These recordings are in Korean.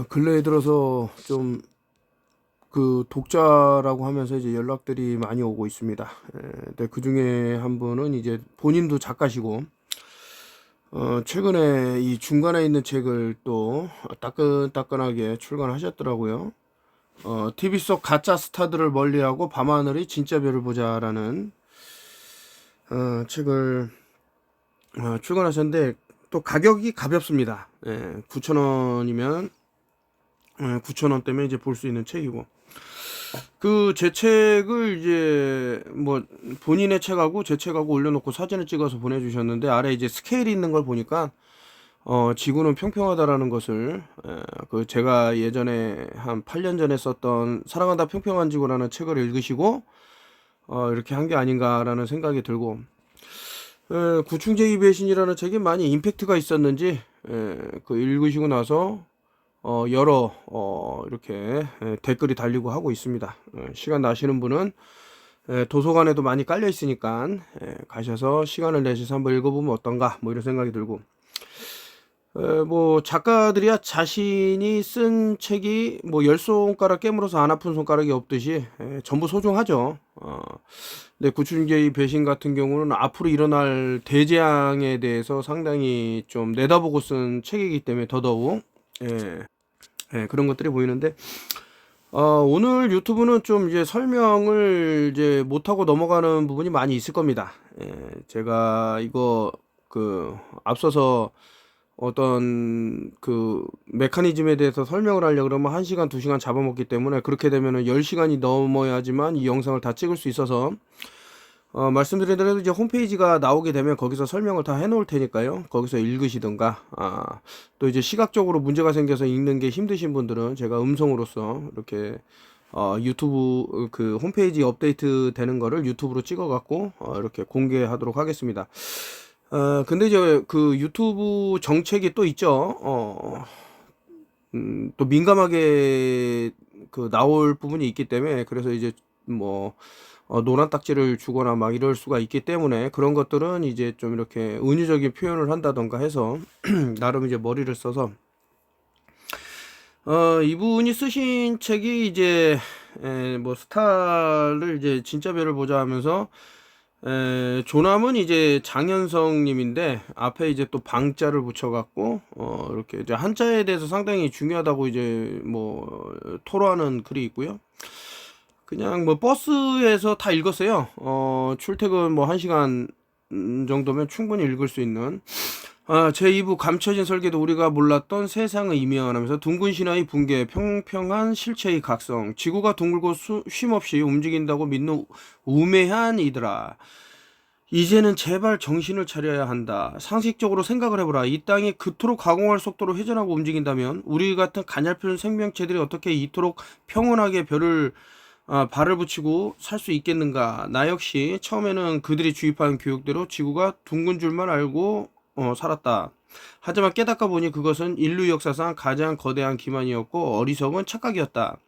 근래에 들어서 좀 그 독자라고 하면서 이제 연락들이 많이 오고 있습니다. 근데 그 중에 한 분은 이제 본인도 작가시고, 최근에 이 중간에 있는 책을 또 따끈따끈하게 출간하셨더라고요. TV 속 가짜 스타들을 멀리하고 밤하늘이 진짜 별을 보자라는 책을 출간하셨는데, 또 가격이 가볍습니다. 9,000원이면 9,000원대면 이제 볼 수 있는 책이고, 그 제 책을 이제 뭐 본인의 책하고 제 책하고 올려놓고 사진을 찍어서 보내주셨는데, 아래 이제 스케일이 있는 걸 보니까 지구는 평평하다라는 것을, 그 제가 예전에 한 8년 전에 썼던 사랑한다 평평한 지구라는 책을 읽으시고 이렇게 한 게 아닌가라는 생각이 들고, 구충제이 배신이라는 책이 많이 임팩트가 있었는지, 그 읽으시고 나서 여러 이렇게 댓글이 달리고 하고 있습니다. 시간 나시는 분은 도서관에도 많이 깔려 있으니까 가셔서 시간을 내셔서 한번 읽어보면 어떤가, 뭐 이런 생각이 들고, 뭐 작가들이야 자신이 쓴 책이 뭐 열 손가락 깨물어서 안 아픈 손가락이 없듯이 전부 소중하죠. 근데 구춘계의 배신 같은 경우는 앞으로 일어날 대재앙에 대해서 상당히 좀 내다보고 쓴 책이기 때문에 더더욱 그런 것들이 보이는데, 오늘 유튜브는 좀 이제 설명을 이제 못하고 넘어가는 부분이 많이 있을 겁니다. 제가 이거 그 앞서서 어떤 그 메커니즘에 대해서 설명을 하려고 그러면 1시간, 2시간 잡아먹기 때문에, 그렇게 되면은 10시간이 넘어야지만 이 영상을 다 찍을 수 있어서, 말씀드린 대로 이제 홈페이지가 나오게 되면 거기서 설명을 다 해놓을 테니까요. 거기서 읽으시든가, 또 이제 시각적으로 문제가 생겨서 읽는 게 힘드신 분들은 제가 음성으로서 이렇게 유튜브 그 홈페이지 업데이트 되는 거를 유튜브로 찍어갖고 이렇게 공개하도록 하겠습니다. 근데 이제 그 유튜브 정책이 또 있죠. 또 민감하게 그 나올 부분이 있기 때문에, 그래서 이제 뭐 노란 딱지를 주거나 막 이럴 수가 있기 때문에, 그런 것들은 이제 좀 이렇게 은유적인 표현을 한다던가 해서 나름 이제 머리를 써서 이분이 쓰신 책이 이제 뭐 스타를 이제 진짜 별을 보자 하면서, 조남은 이제 장현성 님인데 앞에 이제 또 방자를 붙여갖고 이렇게 이제 한자에 대해서 상당히 중요하다고 이제 뭐 토로하는 글이 있고요. 그냥 뭐 버스에서 다 읽었어요. 출퇴근 뭐 1시간 정도면 충분히 읽을 수 있는, 제2부 감춰진 설계도 우리가 몰랐던 세상의 이면 하면서, 둥근 신화의 붕괴, 평평한 실체의 각성, 지구가 둥글고 쉼없이 움직인다고 믿는 우매한 이들아, 이제는 제발 정신을 차려야 한다. 상식적으로 생각을 해보라. 이 땅이 그토록 가공할 속도로 회전하고 움직인다면 우리 같은 가냘픈 생명체들이 어떻게 이토록 평온하게 발을 붙이고 살 수 있겠는가. 나 역시 처음에는 그들이 주입한 교육대로 지구가 둥근 줄만 알고 살았다. 하지만 깨닫고 보니 그것은 인류 역사상 가장 거대한 기만이었고 어리석은 착각이었다.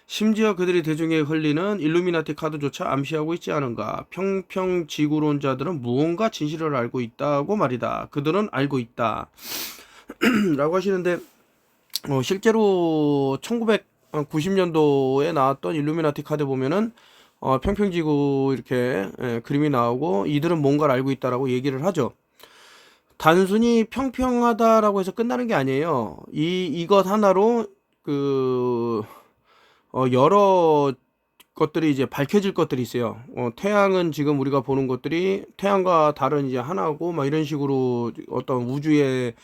심지어 그들이 대중에 흘리는 일루미나티 카드조차 암시하고 있지 않은가. 평평지구론자들은 무언가 진실을 알고 있다고 말이다. 그들은 알고 있다. 라고 하시는데, 실제로 1990년도에 나왔던 일루미나티 카드 보면은 평평지구 이렇게 그림이 나오고, 이들은 뭔가를 알고 있다라고 얘기를 하죠. 단순히 평평하다라고 해서 끝나는 게 아니에요. 이것 하나로 그 여러 것들이 이제 밝혀질 것들이 있어요. 태양은 지금 우리가 보는 것들이 태양과 달은 이제 하나고 막 이런 식으로 어떤 우주의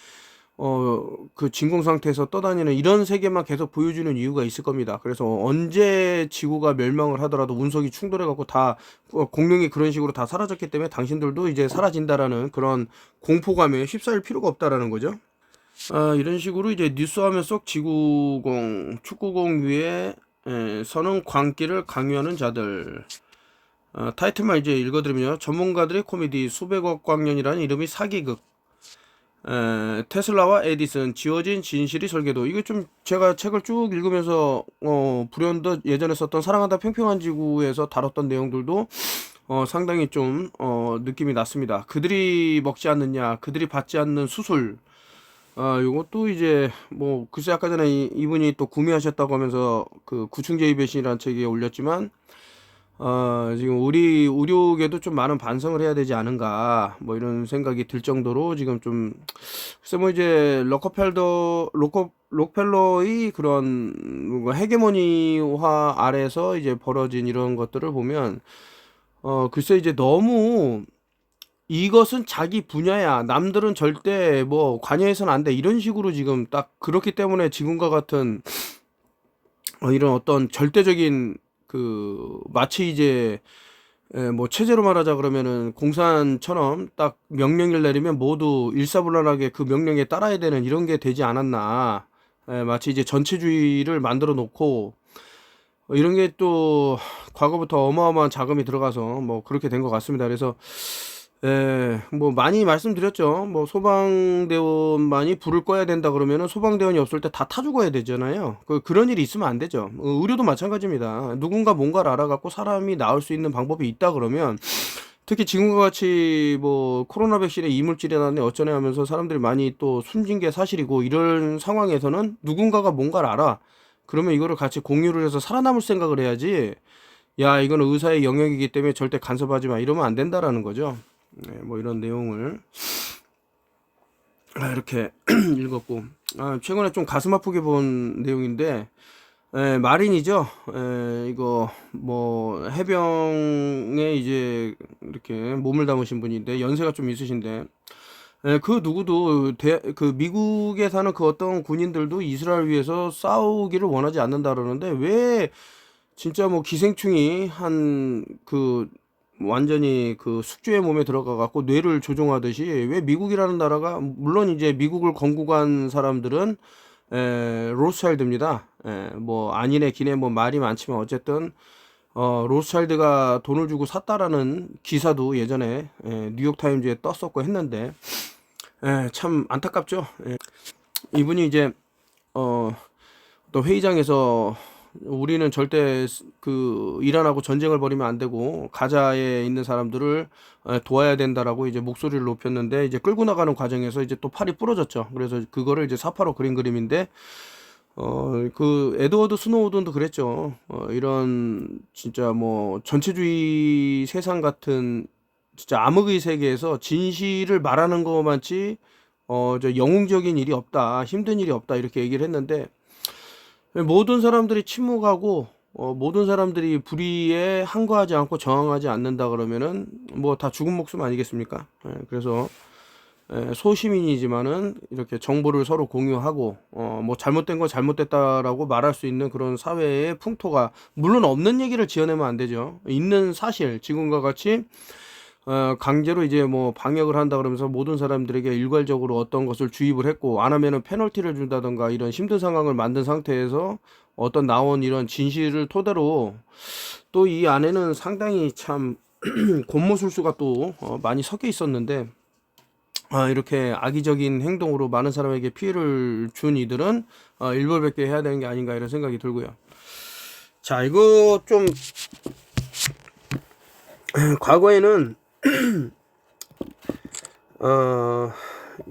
그 진공 상태에서 떠다니는 이런 세계만 계속 보여주는 이유가 있을 겁니다. 그래서 언제 지구가 멸망을 하더라도 운석이 충돌해갖고 다 공룡이 그런 식으로 다 사라졌기 때문에 당신들도 이제 사라진다라는 그런 공포감에 휩싸일 필요가 없다라는 거죠. 이런 식으로 이제 뉴스화면 속 지구공, 축구공 위에 서는 광기를 강요하는 자들. 타이틀만 이제 읽어드리면요. 전문가들의 코미디 수백억 광년이라는 이름이 사기극. 테슬라와 에디슨 지워진 진실이 설계도. 이게 좀 제가 책을 쭉 읽으면서 불현듯 예전에 썼던 사랑한다 평평한 지구에서 다뤘던 내용들도 상당히 좀 느낌이 났습니다. 그들이 먹지 않느냐, 그들이 받지 않는 수술, 요것도 이제 뭐 글쎄 아까 전에 이분이 또 구매하셨다고 하면서 그 구충제의 배신이라는 책에 올렸지만 지금 우리 의료계도 좀 많은 반성을 해야 되지 않은가 뭐 이런 생각이 들 정도로 지금 좀 글쎄 뭐 이제 록펠러의 그런 뭔가 헤게모니화 아래서 이제 벌어진 이런 것들을 보면 글쎄 이제 너무 이것은 자기 분야야. 남들은 절대 뭐 관여해서는 안 돼. 이런 식으로 지금 딱 그렇기 때문에 지금과 같은 이런 어떤 절대적인 그 마치 이제 뭐 체제로 말하자 그러면은 공산처럼 딱 명령을 내리면 모두 일사불란하게 그 명령에 따라야 되는 이런 게 되지 않았나. 마치 이제 전체주의를 만들어 놓고 이런 게 또 과거부터 어마어마한 자금이 들어가서 뭐 그렇게 된 것 같습니다. 그래서 뭐 많이 말씀드렸죠. 뭐 소방대원만이 불을 꺼야 된다 그러면은 소방대원이 없을 때 다 타 죽어야 되잖아요. 그런 일이 있으면 안 되죠. 의료도 마찬가지입니다. 누군가 뭔가를 알아갖고 사람이 나을 수 있는 방법이 있다 그러면 특히 지금과 같이 뭐 코로나 백신에 이물질이 나네 어쩌네 하면서 사람들이 많이 또 숨진 게 사실이고 이런 상황에서는 누군가가 뭔가를 알아. 그러면 이거를 같이 공유를 해서 살아남을 생각을 해야지. 야, 이건 의사의 영역이기 때문에 절대 간섭하지 마. 이러면 안 된다라는 거죠. 네, 뭐 이런 내용을 이렇게 읽었고 최근에 좀 가슴 아프게 본 내용인데 마린이죠. 이거 뭐 해병에 이제 이렇게 몸을 담으신 분인데 연세가 좀 있으신데 그 누구도 그 미국에 사는 그 어떤 군인들도 이스라엘 위해서 싸우기를 원하지 않는다 그러는데 왜 진짜 뭐 기생충이 한 그 완전히 그 숙주의 몸에 들어가 갖고 뇌를 조종하듯이 왜 미국이라는 나라가 물론 이제 미국을 건국한 사람들은 로스차일드입니다. 뭐 아니네 기네 뭐 말이 많지만 어쨌든 로스차일드가 돈을 주고 샀다라는 기사도 예전에 뉴욕 타임즈에 떴었고 했는데 참 안타깝죠. 이분이 이제 또 회의장에서 우리는 절대 그 이란하고 전쟁을 벌이면 안 되고 가자에 있는 사람들을 도와야 된다라고 이제 목소리를 높였는데 이제 끌고 나가는 과정에서 이제 또 팔이 부러졌죠. 그래서 그거를 이제 사파로 그린 그림인데 그 에드워드 스노우든도 그랬죠. 이런 진짜 뭐 전체주의 세상 같은 진짜 암흑의 세계에서 진실을 말하는 것만치 저 영웅적인 일이 없다, 힘든 일이 없다 이렇게 얘기를 했는데 모든 사람들이 침묵하고 모든 사람들이 불의에 항거하지 않고 저항하지 않는다 그러면은 뭐 다 죽은 목숨 아니겠습니까? 그래서 소시민이지만은 이렇게 정보를 서로 공유하고 뭐 잘못된 건 잘못됐다라고 말할 수 있는 그런 사회의 풍토가 물론 없는 얘기를 지어내면 안 되죠. 있는 사실 지금과 같이 강제로 이제 뭐 방역을 한다 그러면서 모든 사람들에게 일괄적으로 어떤 것을 주입을 했고 안 하면은 페널티를 준다던가 이런 힘든 상황을 만든 상태에서 어떤 나온 이런 진실을 토대로 또 이 안에는 상당히 참 곤모술수가 또 많이 섞여 있었는데 이렇게 악의적인 행동으로 많은 사람에게 피해를 준 이들은 일벌백계 해야 되는 게 아닌가 이런 생각이 들고요. 자, 이거 좀 과거에는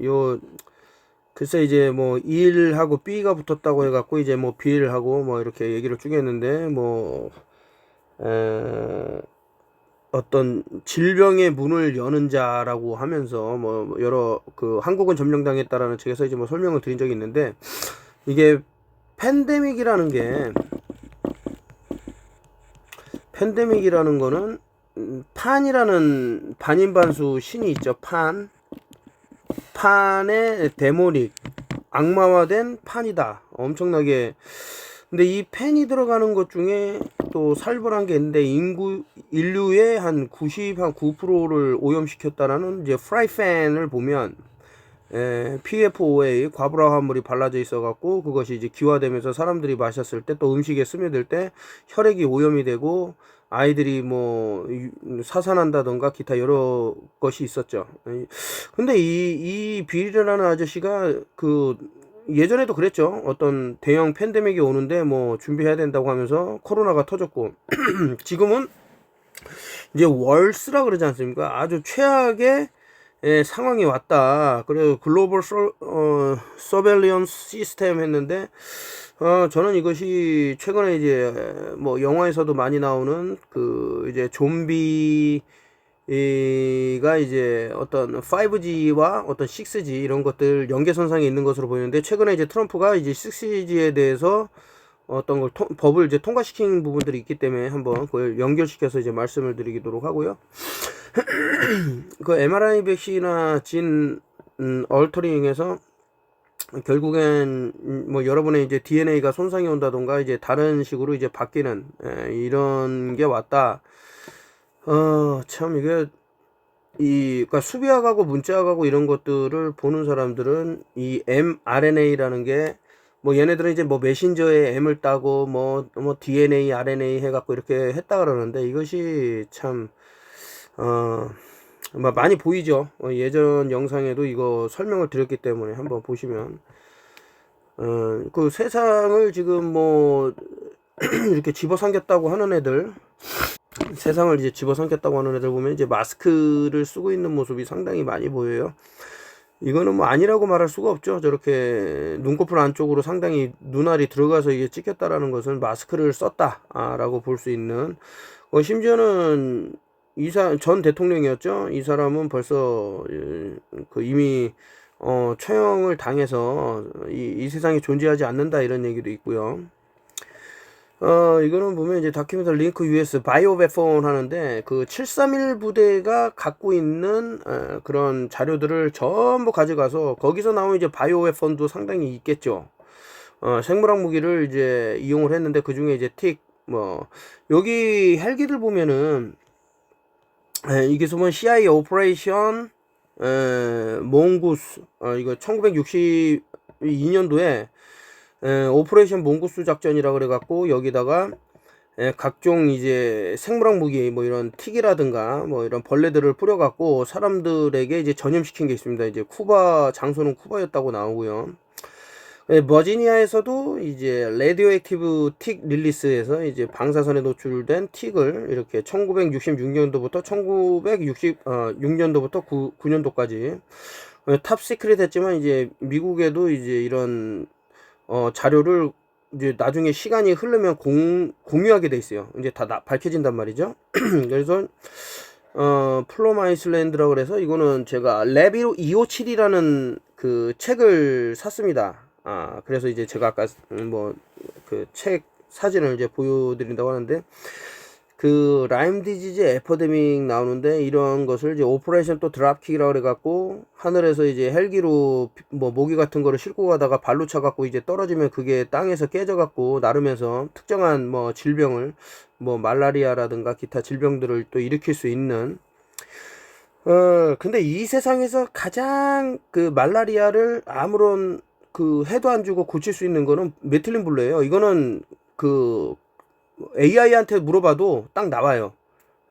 요 글쎄 이제 뭐 1하고 B가 붙었다고 해갖고 이제 뭐 B를 하고 뭐 이렇게 얘기를 쭉 했는데 뭐 어떤 질병의 문을 여는 자라고 하면서 뭐 여러 그 한국은 점령당했다라는 책에서 이제 뭐 설명을 드린 적이 있는데 이게 팬데믹이라는 거는 판이라는 반인반수 신이 있죠. 판의 데모닉 악마화된 판이다. 엄청나게. 근데 이 팬이 들어가는 것 중에 또 살벌한 게 있는데 인류의 한 9%를 오염시켰다라는 이제 프라이팬을 보면 PFOA 과부하 화물이 발라져 있어 갖고 그것이 이제 기화되면서 사람들이 마셨을 때 또 음식에 스며들 때 혈액이 오염이 되고 아이들이 뭐 사산한다던가 기타 여러 것이 있었죠. 근데 이 빌이라는 아저씨가 그 예전에도 그랬죠. 어떤 대형 팬데믹이 오는데 뭐 준비해야 된다고 하면서 코로나가 터졌고 지금은 이제 월스라 그러지 않습니까? 아주 최악의 상황이 왔다. 그래서 글로벌 서베일런스 시스템 했는데 저는 이것이 최근에 이제 뭐 영화에서도 많이 나오는 그 이제 좀비 이가 이제 어떤 5G와 어떤 6G 이런 것들 연계선상에 있는 것으로 보이는데, 최근에 이제 트럼프가 이제 6G에 대해서 어떤 걸 법을 이제 통과시킨 부분들이 있기 때문에 한번 그걸 연결시켜서 이제 말씀을 드리도록 하고요. 그 mRNA 백신이나 진 얼터링에서 결국엔 뭐 여러분의 이제 DNA가 손상이 온다던가 이제 다른 식으로 이제 바뀌는 이런 게 왔다. 참 이게 그러니까 수비학하고 문자학하고 이런 것들을 보는 사람들은 이 mRNA라는 게 뭐 얘네들은 이제 뭐 메신저에 M을 따고 뭐 DNA, RNA 해갖고 이렇게 했다 그러는데, 이것이 참 많이 보이죠. 예전 영상에도 이거 설명을 드렸기 때문에 한번 보시면 그 세상을 지금 뭐 이렇게 집어삼켰다고 하는 애들, 세상을 이제 집어삼켰다고 하는 애들 보면 이제 마스크를 쓰고 있는 모습이 상당히 많이 보여요. 이거는 뭐 아니라고 말할 수가 없죠. 저렇게 눈꺼풀 안쪽으로 상당히 눈알이 들어가서 이게 찍혔다라는 것은 마스크를 썼다라고 볼 수 있는, 심지어는 전 대통령이었죠. 이 사람은 벌써 그 이미 처형을 당해서 이 세상에 존재하지 않는다 이런 얘기도 있고요. 이거는 보면 이제 다큐멘터리 링크 US 바이오 웨폰 하는데, 그 731 부대가 갖고 있는 그런 자료들을 전부 가져가서 거기서 나온 이제 바이오 웨폰도 상당히 있겠죠. 생물학 무기를 이제 이용을 했는데, 그 중에 이제 여기 헬기들 보면은 이게 보면 CIA 오퍼레이션 몽구스, 이거 1962년도에 오퍼레이션 몽구스 작전이라 그래갖고 여기다가 각종 이제 생물학 무기 뭐 이런 틱이라든가 뭐 이런 벌레들을 뿌려갖고 사람들에게 이제 전염시킨 게 있습니다. 이제 쿠바, 장소는 쿠바였다고 나오고요. 버지니아에서도 이제 레디오 액티브 틱 릴리스에서 이제 방사선에 노출된 틱을 이렇게 1966년도부터 1966년도부터 9년도까지 탑 시크릿 했지만, 이제 미국에도 이제 이런 자료를 이제 나중에 시간이 흐르면 공유하게 돼 있어요. 이제 다 밝혀진단 말이죠. 그래서 플럼 아이슬란드라고 그래서 이거는 제가 랩 257이라는 그 책을 샀습니다. 그래서 이제 제가 아까 뭐 그 책 사진을 이제 보여드린다고 하는데, 그 라임 디지즈 에피데믹 나오는데, 이런 것을 이제 오퍼레이션 또 드랍킥이라고 그래갖고 하늘에서 이제 헬기로 뭐 모기 같은 거를 싣고 가다가 발로 차갖고 이제 떨어지면 그게 땅에서 깨져갖고 나르면서 특정한 뭐 질병을, 뭐 말라리아라든가 기타 질병들을 또 일으킬 수 있는, 근데 이 세상에서 가장 그 말라리아를 아무런 그 해도 안 주고 고칠 수 있는 거는 메틸린 블루예요. 이거는 그 AI한테 물어봐도 딱 나와요.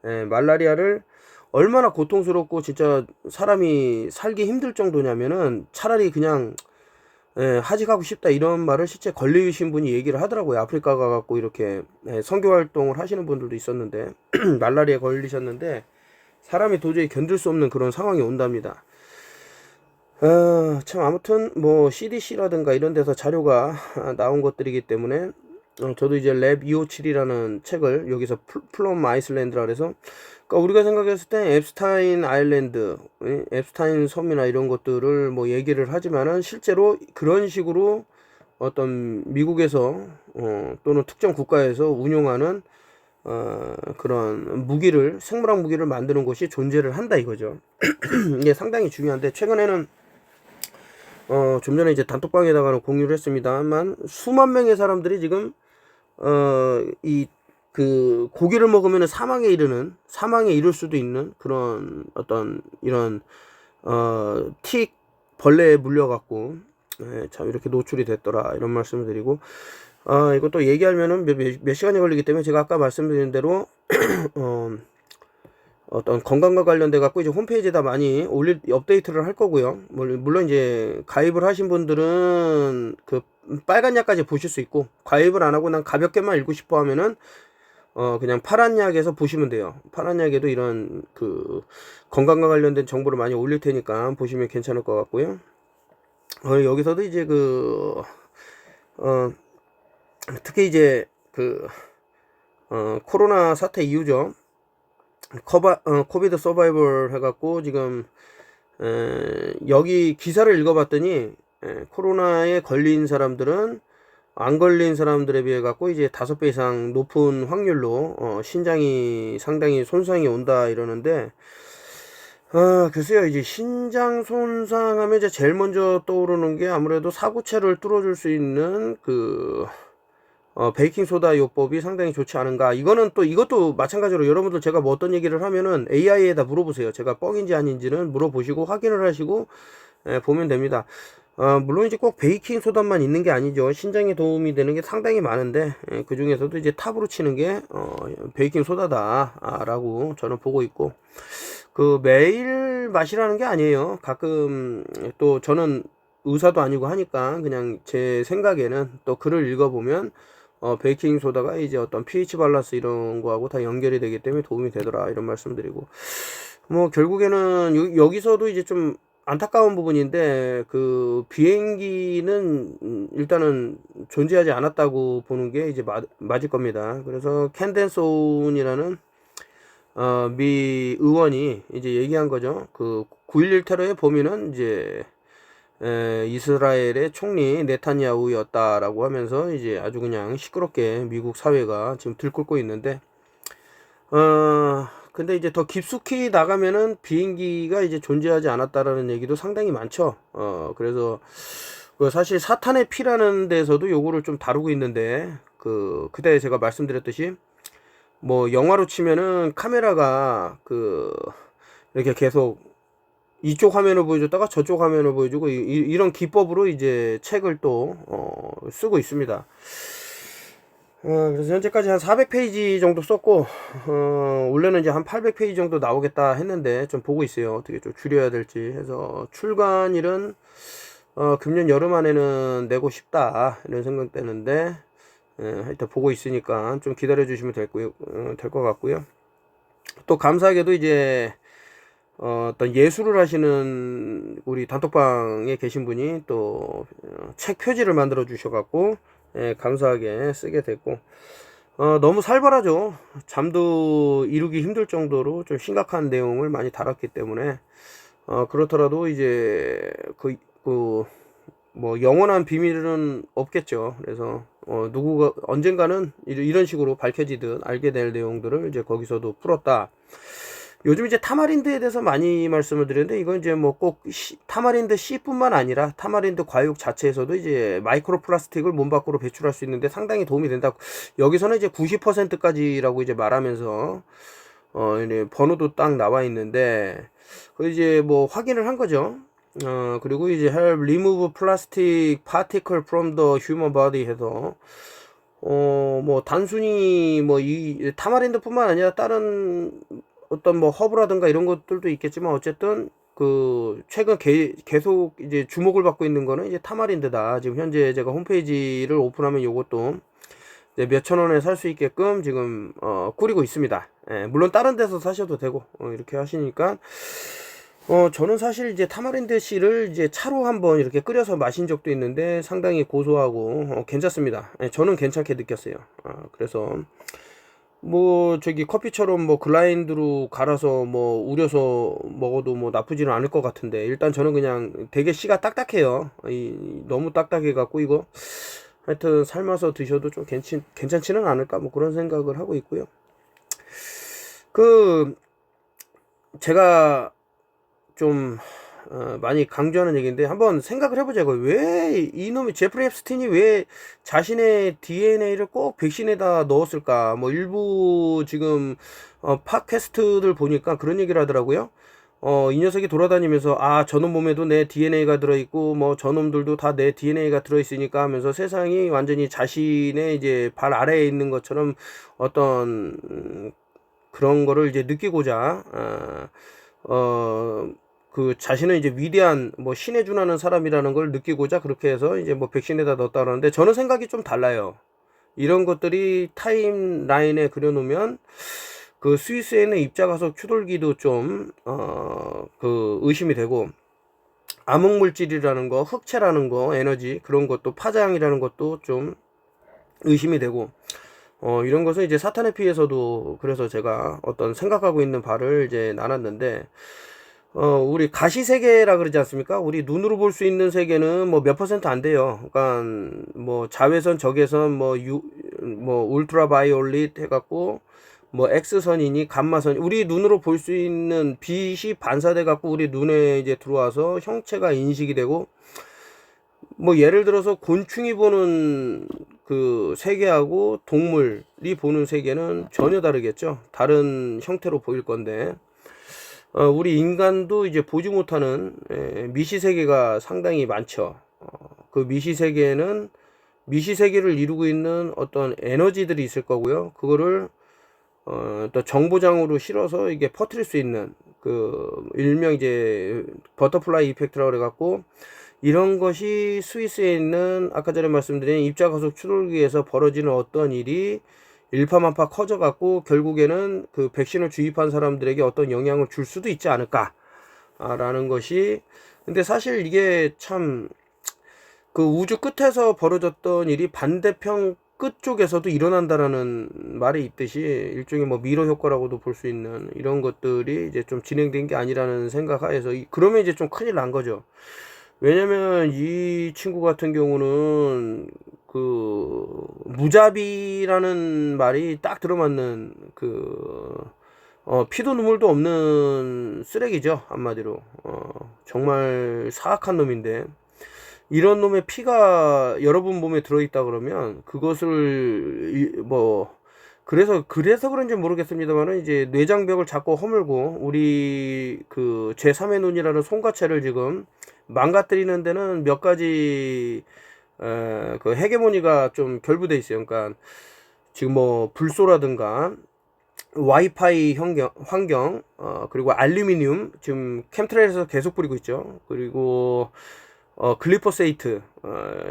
말라리아를 얼마나 고통스럽고 진짜 사람이 살기 힘들 정도냐면은 차라리 그냥 하직하고 싶다 이런 말을 실제 걸리신 분이 얘기를 하더라고요. 아프리카 가갖고 이렇게 선교 활동을 하시는 분들도 있었는데 말라리아 걸리셨는데 사람이 도저히 견딜 수 없는 그런 상황이 온답니다. 참 아무튼 뭐 CDC라든가 이런 데서 자료가 나온 것들이기 때문에 저도 이제 랩 257이라는 책을 여기서 플럼 아이슬란드라 그래서, 그러니까 우리가 생각했을 때 앱스타인 아일랜드, 앱스타인 섬이나 이런 것들을 뭐 얘기를 하지만은 실제로 그런 식으로 어떤 미국에서 또는 특정 국가에서 운용하는 그런 무기를, 생물학 무기를 만드는 곳이 존재를 한다 이거죠. 이게 상당히 중요한데, 최근에는 좀 전에 이제 단톡방에다가는 공유를 했습니다만, 수만 명의 사람들이 지금 그 고기를 먹으면 사망에 이를 수도 있는 그런 어떤 이런 틱 벌레에 물려갖고 참 이렇게 노출이 됐더라 이런 말씀을 드리고, 이것도 얘기하면은 몇 시간이 걸리기 때문에 제가 아까 말씀드린 대로 어떤 건강과 관련돼 갖고 이제 홈페이지에다 많이 업데이트를 할 거고요. 물론 이제 가입을 하신 분들은 그 빨간 약까지 보실 수 있고, 가입을 안 하고 난 가볍게만 읽고 싶어 하면은 그냥 파란 약에서 보시면 돼요. 파란 약에도 이런 그 건강과 관련된 정보를 많이 올릴 테니까 보시면 괜찮을 것 같고요. 여기서도 이제 어, 특히 이제 코로나 사태 이후죠. 코비드 서바이벌 해갖고 지금 여기 기사를 읽어봤더니 코로나에 걸린 사람들은 안 걸린 사람들에 비해 갖고 이제 5배 이상 높은 확률로 신장이 상당히 손상이 온다 이러는데, 글쎄요. 이제 신장 손상하면 이제 제일 먼저 떠오르는 게 아무래도 사고체를 뚫어줄 수 있는 베이킹소다 요법이 상당히 좋지 않은가. 이것도 마찬가지로 여러분들 제가 뭐 어떤 얘기를 하면은 AI에다 물어보세요. 제가 뻥인지 아닌지는 물어보시고 확인을 하시고 보면 됩니다. 물론 이제 꼭 베이킹소다만 있는 게 아니죠. 신장에 도움이 되는 게 상당히 많은데, 그 중에서도 이제 탑으로 치는 게 베이킹소다다라고 저는 보고 있고, 매일 마시라는 게 아니에요. 가끔 또 저는 의사도 아니고 하니까 그냥 제 생각에는 또 글을 읽어보면 베이킹 소다가 이제 어떤 pH 밸런스 이런 거하고 다 연결이 되기 때문에 도움이 되더라 이런 말씀드리고, 뭐 결국에는 여기서도 이제 좀 안타까운 부분인데, 비행기는 일단은 존재하지 않았다고 보는 게 이제 맞을 겁니다. 그래서 캔덴소운이라는 미 의원이 이제 얘기한 거죠. 9.11 테러의 범인은 이제 이스라엘의 총리 네타냐후였다라고 하면서 이제 아주 그냥 시끄럽게 미국 사회가 지금 들끓고 있는데, 근데 이제 더 깊숙이 나가면은 비행기가 이제 존재하지 않았다라는 얘기도 상당히 많죠. 그래서 사실 사탄의 피라는 데서도 요거를 좀 다루고 있는데, 그때 제가 말씀드렸듯이 뭐 영화로 치면은 카메라가 이렇게 계속 이쪽 화면을 보여줬다가 저쪽 화면을 보여주고 이런 기법으로 이제 책을 또 쓰고 있습니다. 그래서 현재까지 한 400페이지 정도 썼고, 원래는 이제 한 800페이지 정도 나오겠다 했는데 좀 보고 있어요. 어떻게 좀 줄여야 될지 해서 출간일은 금년 여름 안에는 내고 싶다 이런 생각 되는데, 하여튼 보고 있으니까 좀 기다려 주시면 될 것 같고요. 또 감사하게도 이제 어떤 예술을 하시는 우리 단톡방에 계신 분이 또 책 표지를 만들어 주셔갖고 감사하게 쓰게 됐고, 너무 살벌하죠. 잠도 이루기 힘들 정도로 좀 심각한 내용을 많이 달았기 때문에 그렇더라도 이제 뭐 영원한 비밀은 없겠죠. 그래서 누구가 언젠가는 이런 식으로 밝혀지듯 알게 될 내용들을 이제 거기서도 풀었다. 요즘 이제 타마린드에 대해서 많이 말씀을 드렸는데, 이건 이제 뭐 꼭 타마린드 C뿐만 아니라 타마린드 과육 자체에서도 이제 마이크로 플라스틱을 몸 밖으로 배출할 수 있는데 상당히 도움이 된다. 여기서는 이제 90%까지라고 이제 말하면서 이제 번호도 딱 나와 있는데, 이제 뭐 확인을 한 거죠. 그리고 이제 help remove plastic particle from the human body 해서 뭐 단순히 뭐 이 타마린드뿐만 아니라 다른 어떤 뭐 허브라든가 이런 것들도 있겠지만, 어쨌든 최근 계속 이제 주목을 받고 있는 거는 이제 타마린드다. 지금 현재 제가 홈페이지를 오픈하면 요것도 이제 몇천 원에 살 수 있게끔 지금 꾸리고 있습니다. 물론 다른 데서 사셔도 되고 이렇게 하시니까, 저는 사실 이제 타마린드 씨를 이제 차로 한번 이렇게 끓여서 마신 적도 있는데 상당히 고소하고 괜찮습니다. 저는 괜찮게 느꼈어요. 그래서 뭐 커피처럼 뭐 글라인드로 갈아서 뭐 우려서 먹어도 뭐 나쁘지는 않을 것 같은데, 일단 저는 그냥 되게 씨가 딱딱해요. 너무 딱딱해 갖고 이거 하여튼 삶아서 드셔도 좀 괜찮지는 않을까 뭐 그런 생각을 하고 있고요. 제가 좀 많이 강조하는 얘기인데, 한번 생각을 해보자고. 왜 이놈이 제프리 앱스틴이 왜 자신의 DNA를 꼭 백신에다 넣었을까? 뭐 일부 지금 팟캐스트들 보니까 그런 얘기를 하더라고요. 이 녀석이 돌아다니면서 저놈 몸에도 내 DNA가 들어있고 뭐 저놈들도 다 내 DNA가 들어있으니까 하면서 세상이 완전히 자신의 이제 발 아래에 있는 것처럼 어떤 그런 거를 이제 느끼고자 자신은 이제 위대한 뭐 신에 준하는 사람이라는 걸 느끼고자 그렇게 해서 이제 뭐 백신에다 넣었다 그러는데, 저는 생각이 좀 달라요. 이런 것들이 타임라인에 그려놓으면 그 스위스에 있는 입자가속 추돌기도 좀 그 의심이 되고, 암흑물질이라는 거, 흑체라는 거, 에너지 그런 것도, 파장이라는 것도 좀 의심이 되고, 이런 것은 이제 사탄의 피에서도, 그래서 제가 어떤 생각하고 있는 바를 이제 나눴는데, 우리 가시세계라 그러지 않습니까? 우리 눈으로 볼 수 있는 세계는 뭐 몇 퍼센트 안 돼요. 그러니까 뭐 자외선, 적외선, 뭐 울트라 바이올릿 해갖고 뭐 X선이니 감마선, 우리 눈으로 볼 수 있는 빛이 반사돼 갖고 우리 눈에 이제 들어와서 형체가 인식이 되고, 뭐 예를 들어서 곤충이 보는 그 세계하고 동물이 보는 세계는 전혀 다르겠죠. 다른 형태로 보일 건데, 우리 인간도 이제 보지 못하는 미시세계가 상당히 많죠. 그 미시세계는 미시세계를 이루고 있는 어떤 에너지들이 있을 거고요. 그거를 또 정보장으로 실어서 이게 퍼뜨릴 수 있는, 그 일명 이제 버터플라이 이펙트라고 그래갖고, 이런 것이 스위스에 있는 아까 전에 말씀드린 입자가속 추돌기에서 벌어지는 어떤 일이 일파만파 커져갖고 결국에는 그 백신을 주입한 사람들에게 어떤 영향을 줄 수도 있지 않을까라는 것이. 근데 사실 이게 참 그 우주 끝에서 벌어졌던 일이 반대편 끝 쪽에서도 일어난다라는 말이 있듯이, 일종의 뭐 미러 효과라고도 볼 수 있는 이런 것들이 이제 좀 진행된 게 아니라는 생각하에서, 그러면 이제 좀 큰일 난 거죠. 왜냐면 이 친구 같은 경우는 그 무자비라는 말이 딱 들어맞는 그 피도 눈물도 없는 쓰레기죠, 한마디로. 정말 사악한 놈인데, 이런 놈의 피가 여러분 몸에 들어있다 그러면 그것을 뭐 그래서 그런지 모르겠습니다만은 이제 뇌장벽을 자꾸 허물고 우리 그 제3의 눈이라는 송가체를 지금 망가뜨리는 데는 몇 가지 그 헤게모니가 좀 결부돼 있어요. 그러니까 지금 뭐 불소라든가 와이파이 환경, 그리고 알루미늄 지금 캠트레일에서 계속 뿌리고 있죠. 그리고 글리포세이트,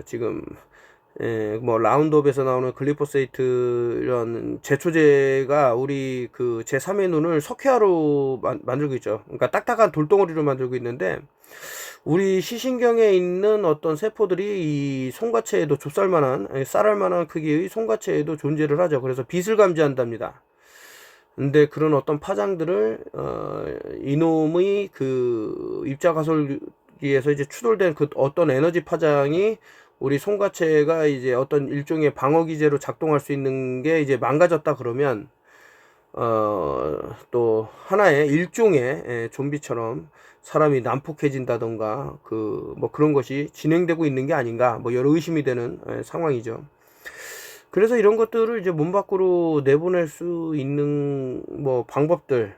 지금 뭐 라운드업에서 나오는 글리포세이트, 이런 제초제가 우리 그 제3의 눈을 석회화로 만들고 있죠. 그러니까 딱딱한 돌덩어리로 만들고 있는데, 우리 시신경에 있는 어떤 세포들이 이 송가체에도 좁쌀만한, 쌀알만한 크기의 송가체에도 존재를 하죠. 그래서 빛을 감지한답니다. 근데 그런 어떤 파장들을 이놈의 그 입자가속기에서 이제 추돌된 그 어떤 에너지 파장이 우리 송가체가 이제 어떤 일종의 방어 기제로 작동할 수 있는 게 이제 망가졌다 그러면 또 하나의 일종의 좀비처럼 사람이 난폭해진다던가 그 뭐 그런 것이 진행되고 있는 게 아닌가, 뭐 여러 의심이 되는 상황이죠. 그래서 이런 것들을 이제 몸 밖으로 내보낼 수 있는 뭐 방법들,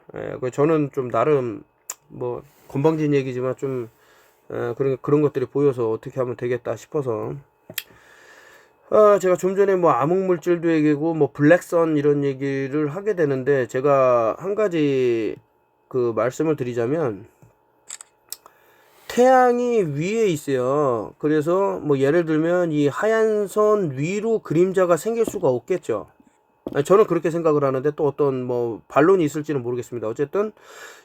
저는 좀 나름 뭐 건방진 얘기지만 좀 그런 것들이 보여서 어떻게 하면 되겠다 싶어서, 제가 좀 전에 뭐 암흑물질도 얘기고 뭐 블랙선 이런 얘기를 하게 되는데, 제가 한 가지 그 말씀을 드리자면, 태양이 위에 있어요. 그래서 뭐 예를 들면 이 하얀 선 위로 그림자가 생길 수가 없겠죠. 저는 그렇게 생각을 하는데, 또 어떤 뭐 반론이 있을지는 모르겠습니다. 어쨌든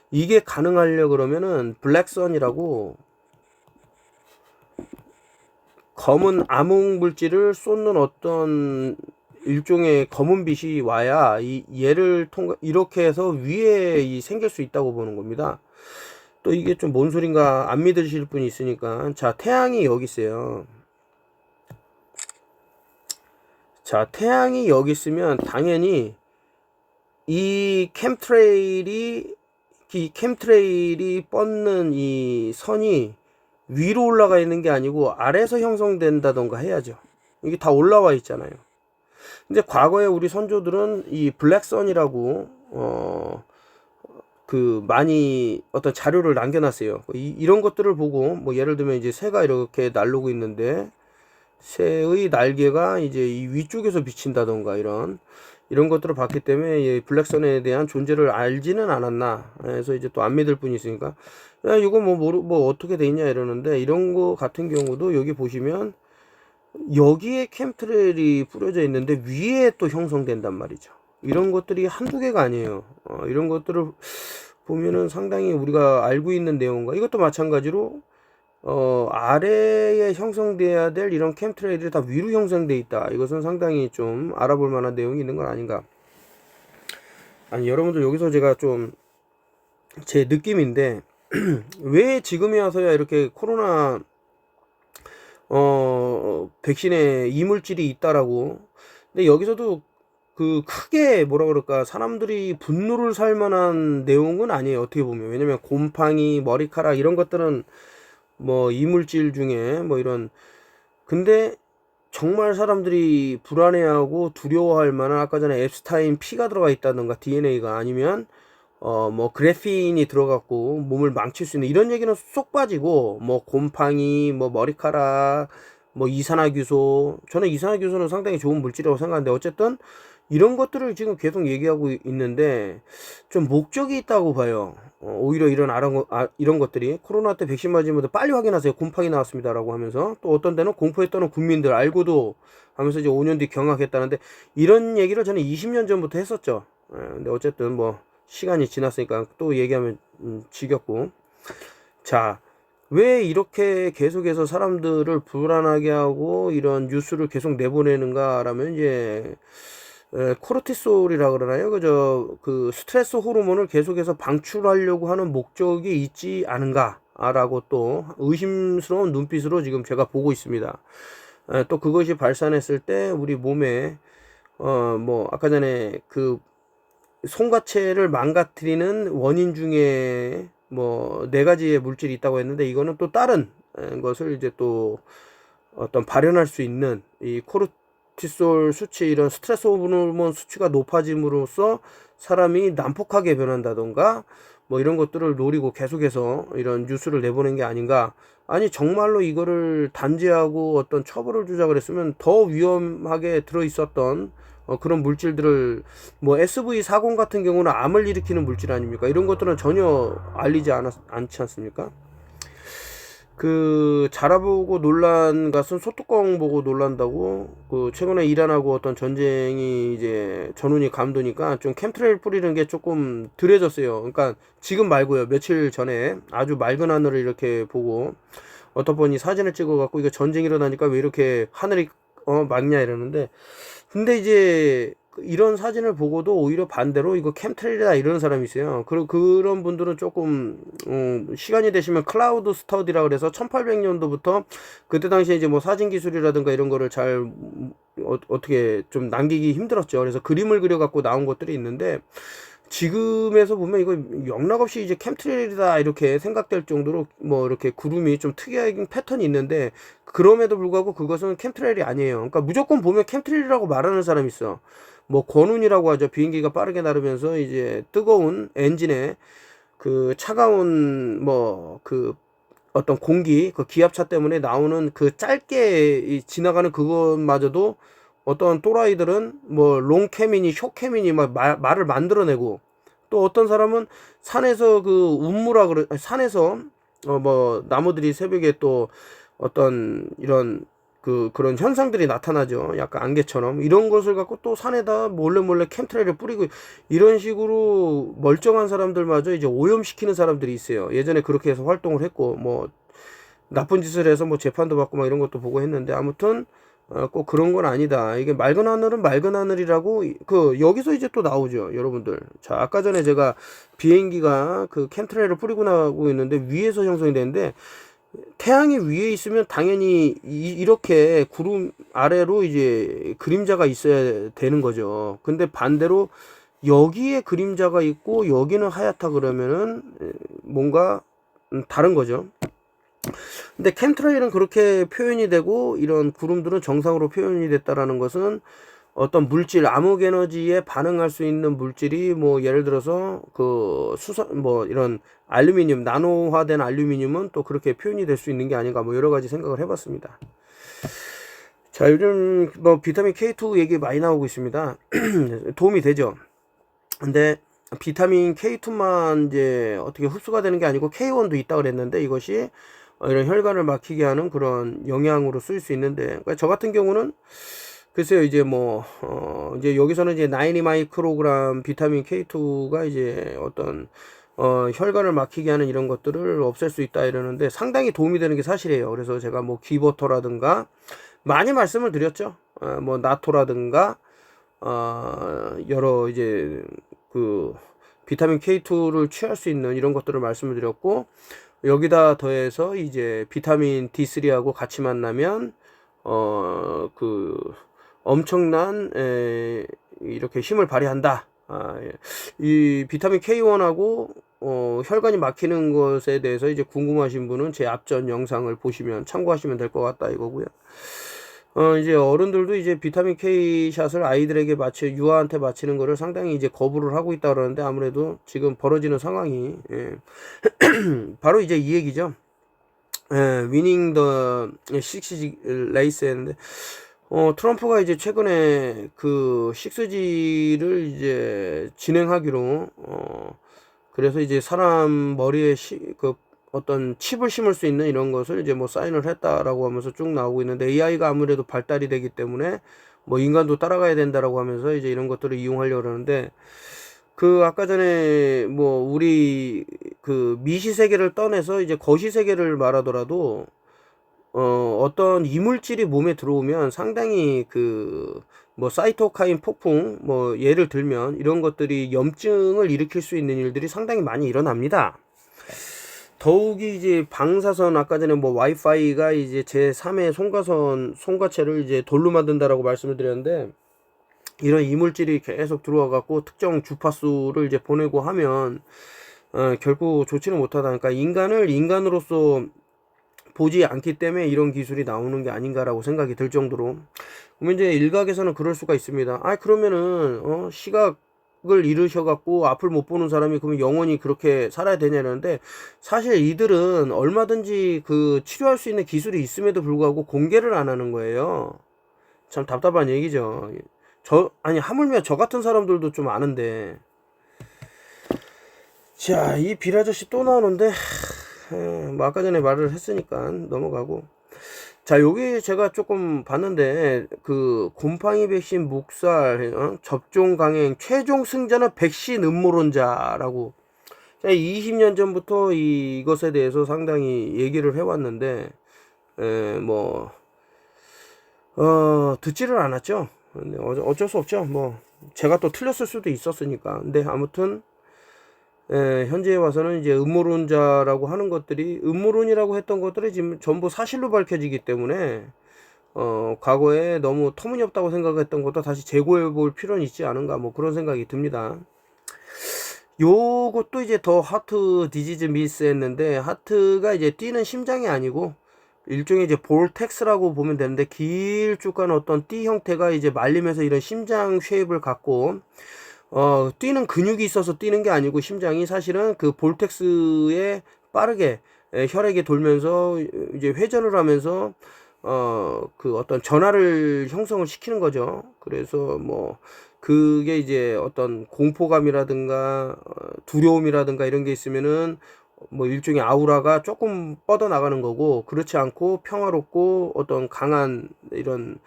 이게 가능하려 그러면은 블랙선이라고 검은 암흑 물질을 쏟는 어떤 일종의 검은 빛이 와야 얘를 이렇게 해서 위에 생길 수 있다고 보는 겁니다. 또 이게 좀 뭔 소린가 안 믿으실 분이 있으니까, 자, 태양이 여기 있어요. 자, 태양이 여기 있으면 당연히 이 캠트레일이 뻗는 이 선이 위로 올라가 있는 게 아니고 아래에서 형성된다던가 해야죠. 이게 다 올라와 있잖아요. 근데 과거에 우리 선조들은 이 블랙선이라고 그 많이 어떤 자료를 남겨놨어요. 이런 것들을 보고, 뭐 예를 들면 이제 새가 이렇게 날르고 있는데 새의 날개가 이제 이 위쪽에서 비친다던가 이런 것들을 봤기 때문에 이 블랙선에 대한 존재를 알지는 않았나. 그래서 이제 또 안 믿을 분이 있으니까, 야, 이거 뭐 어떻게 돼 있냐 이러는데, 이런 거 같은 경우도 여기 보시면 여기에 캠트레일이 뿌려져 있는데 위에 또 형성된단 말이죠. 이런 것들이 한두 개가 아니에요. 이런 것들을 보면은 상당히 우리가 알고 있는 내용과 이것도 마찬가지로 아래에 형성돼야 될 이런 캠트레일이 다 위로 형성돼 있다. 이것은 상당히 좀 알아볼 만한 내용이 있는 건 아닌가. 아니, 여러분들 여기서 제가 좀 제 느낌인데 왜 지금에 와서야 이렇게 코로나 백신에 이물질이 있다라고. 근데 여기서도 그 크게 뭐라 그럴까, 사람들이 분노를 살 만한 내용은 아니에요, 어떻게 보면. 왜냐면 곰팡이, 머리카락 이런 것들은 뭐 이물질 중에 뭐 이런, 근데 정말 사람들이 불안해하고 두려워할 만한, 아까 전에 앱스타인 피가 들어가 있다던가 DNA가, 아니면 뭐 그래핀이 들어갔고 몸을 망칠 수 있는 이런 얘기는 쏙 빠지고, 뭐 곰팡이, 뭐 머리카락, 뭐 이산화규소, 저는 이산화규소는 상당히 좋은 물질이라고 생각하는데, 어쨌든 이런 것들을 지금 계속 얘기하고 있는데 좀 목적이 있다고 봐요. 오히려 이런 것들이 코로나 때 백신 맞은 분들 빨리 확인하세요. 곰팡이 나왔습니다라고 하면서, 또 어떤 데는 공포에 떠는 국민들 알고도 하면서 이제 5년 뒤 경악했다는데, 이런 얘기를 저는 20년 전부터 했었죠. 근데 어쨌든 뭐 시간이 지났으니까 또 얘기하면 지겹고. 자, 왜 이렇게 계속해서 사람들을 불안하게 하고 이런 뉴스를 계속 내보내는가라면, 이제 코르티솔이라 그러나요? 그 스트레스 호르몬을 계속해서 방출하려고 하는 목적이 있지 않은가라고 또 의심스러운 눈빛으로 지금 제가 보고 있습니다. 또 그것이 발산했을 때 우리 몸에 뭐 아까 전에 그 송가체를 망가뜨리는 원인 중에 뭐 4가지의 물질이 있다고 했는데, 이거는 또 다른 것을 이제 또 어떤 발현할 수 있는 이 코르티솔 수치, 이런 스트레스 호르몬 수치가 높아짐으로써 사람이 난폭하게 변한다던가 뭐 이런 것들을 노리고 계속해서 이런 뉴스를 내보낸 게 아닌가. 아니, 정말로 이거를 단죄하고 어떤 처벌을 주자 그랬으면 더 위험하게 들어있었던 그런 물질들을, 뭐 SV40 같은 경우는 암을 일으키는 물질 아닙니까? 이런 것들은 전혀 알리지 않지 않습니까? 그 자라보고 놀란 것은 소뚜껑 보고 놀란다고. 그 최근에 이란하고 어떤 전쟁이 이제 전운이 감도니까 좀 캠트레일 뿌리는 게 조금 덜해졌어요. 그러니까 지금 말고요, 며칠 전에 아주 맑은 하늘을 이렇게 보고 어떤 분이 사진을 찍어갖고 이거 전쟁 일어나니까 왜 이렇게 하늘이 맑냐 이러는데, 근데 이제 이런 사진을 보고도 오히려 반대로 이거 캠트레일이다 이런 사람이 있어요. 그리고 그런 분들은 조금 시간이 되시면 클라우드 스터디라 그래서 1800년도부터 그때 당시에 이제 뭐 사진 기술이라든가 이런 거를 잘 어떻게 좀 남기기 힘들었죠. 그래서 그림을 그려 갖고 나온 것들이 있는데, 지금에서 보면 이거 영락없이 이제 캠트레일이다 이렇게 생각될 정도로 뭐 이렇게 구름이 좀 특이한 패턴이 있는데, 그럼에도 불구하고 그것은 캠트레일이 아니에요. 그러니까 무조건 보면 캠트레일이라고 말하는 사람이 있어. 뭐 권운이라고 하죠. 비행기가 빠르게 나르면서 이제 뜨거운 엔진에 그 차가운 뭐 그 어떤 공기, 그 기압차 때문에 나오는 그 짧게 지나가는 그것마저도 어떤 또라이들은 뭐 롱캐미니 쇼캐미니 막 말을 만들어내고, 또 어떤 사람은 산에서 그 운무라 그래, 산에서 뭐 나무들이 새벽에 또 어떤 이런 그런 현상들이 나타나죠. 약간 안개처럼. 이런 것을 갖고 또 산에다 몰래 캠트레일을 뿌리고, 이런 식으로 멀쩡한 사람들마저 이제 오염시키는 사람들이 있어요. 예전에 그렇게 해서 활동을 했고, 뭐 나쁜 짓을 해서 뭐 재판도 받고 막 이런 것도 보고 했는데, 아무튼 꼭 그런 건 아니다. 이게 맑은 하늘은 맑은 하늘이라고, 그 여기서 이제 또 나오죠, 여러분들. 자, 아까 전에 제가 비행기가 그 캠트레일을 뿌리고 나오고 있는데 위에서 형성이 되는데, 태양이 위에 있으면 당연히 이렇게 구름 아래로 이제 그림자가 있어야 되는 거죠. 근데 반대로 여기에 그림자가 있고 여기는 하얗다 그러면은 뭔가 다른 거죠. 근데 캠트레일은 그렇게 표현이 되고, 이런 구름들은 정상으로 표현이 됐다라는 것은 어떤 물질, 암흑 에너지에 반응할 수 있는 물질이, 뭐 예를 들어서 그 수소, 뭐 이런 알루미늄, 나노화된 알루미늄은 또 그렇게 표현이 될 수 있는 게 아닌가, 뭐 여러 가지 생각을 해봤습니다. 자, 요즘 뭐 비타민 K2 얘기 많이 나오고 있습니다. 도움이 되죠. 근데 비타민 K2만 이제 어떻게 흡수가 되는 게 아니고 K1도 있다 그랬는데, 이것이 이런 혈관을 막히게 하는 그런 영양으로 쓰일 수 있는데, 그러니까 저 같은 경우는 글쎄요, 이제 이제 여기서는 이제 90 마이크로그램 비타민 K2가 이제 어떤 혈관을 막히게 하는 이런 것들을 없앨 수 있다 이러는데 상당히 도움이 되는 게 사실이에요. 그래서 제가 기버터라든가 많이 말씀을 드렸죠. 나토라든가 여러 이제 그 비타민 K2를 취할 수 있는 이런 것들을 말씀을 드렸고, 여기다 더해서 이제 비타민 D3하고 같이 만나면 그 엄청난 이렇게 힘을 발휘한다. 이 비타민 K1하고 혈관이 막히는 것에 대해서 이제 궁금하신 분은 제 앞전 영상을 보시면 참고하시면 될 것 같다 이거고요. 이제 어른들도 이제 비타민 K 샷을 아이들에게 유아한테 맞히는 거를 상당히 이제 거부를 하고 있다 그러는데, 아무래도 지금 벌어지는 상황이 바로 이제 이 얘기죠. 위닝 더 식스 레이스 했는데, 트럼프가 이제 최근에 그 6G를 이제 진행하기로, 그래서 이제 사람 머리에 어떤 칩을 심을 수 있는 이런 것을 이제 사인을 했다라고 하면서 쭉 나오고 있는데, AI가 아무래도 발달이 되기 때문에 인간도 따라가야 된다라고 하면서 이제 이런 것들을 이용하려고 그러는데, 아까 전에 우리 미시 세계를 떠내서 이제 거시 세계를 말하더라도 어떤 이물질이 몸에 들어오면 상당히 사이토카인 폭풍, 예를 들면 이런 것들이 염증을 일으킬 수 있는 일들이 상당히 많이 일어납니다. 더욱이 이제 방사선, 아까 전에 와이파이가 이제 제3의 송가체를 이제 돌로 만든다라고 말씀을 드렸는데, 이런 이물질이 계속 들어와 갖고 특정 주파수를 이제 보내고 하면 결국 좋지는 못하다. 그러니까 인간을 인간으로서 보지 않기 때문에 이런 기술이 나오는 게 아닌가라고 생각이 들 정도로. 그러면 이제 일각에서는 그럴 수가 있습니다. 그러면은 시각을 잃으셔갖고 앞을 못 보는 사람이 그러면 영원히 그렇게 살아야 되냐는데, 사실 이들은 얼마든지 치료할 수 있는 기술이 있음에도 불구하고 공개를 안 하는 거예요. 참 답답한 얘기죠. 하물며 저 같은 사람들도 좀 아는데. 자, 이 빌아저씨 또 나오는데, 아까 전에 말을 했으니까 넘어가고. 자, 여기 제가 조금 봤는데, 곰팡이 백신 묵살, 접종 강행, 최종 승자는 백신 음모론자라고. 20년 전부터 이것에 대해서 상당히 얘기를 해왔는데, 듣지를 않았죠. 근데 어쩔 수 없죠. 제가 또 틀렸을 수도 있었으니까. 근데 아무튼, 현재에 와서는 이제 음모론자라고 하는 것들이, 음모론이라고 했던 것들이 지금 전부 사실로 밝혀지기 때문에, 과거에 너무 터무니없다고 생각했던 것도 다시 재고해 볼 필요는 있지 않은가, 그런 생각이 듭니다. 요것도 이제 더 하트 디지즈 미스 했는데, 하트가 이제 뛰는 심장이 아니고, 일종의 이제 볼텍스라고 보면 되는데, 길쭉한 어떤 띠 형태가 이제 말리면서 이런 심장 쉐입을 갖고, 뛰는 근육이 있어서 뛰는 게 아니고, 심장이 사실은 볼텍스에 빠르게 혈액이 돌면서 이제 회전을 하면서 어떤 전하를 형성을 시키는 거죠. 그래서 그게 이제 어떤 공포감이라든가 두려움이라든가 이런 게 있으면은 일종의 아우라가 조금 뻗어 나가는 거고, 그렇지 않고 평화롭고 어떤 강한 이런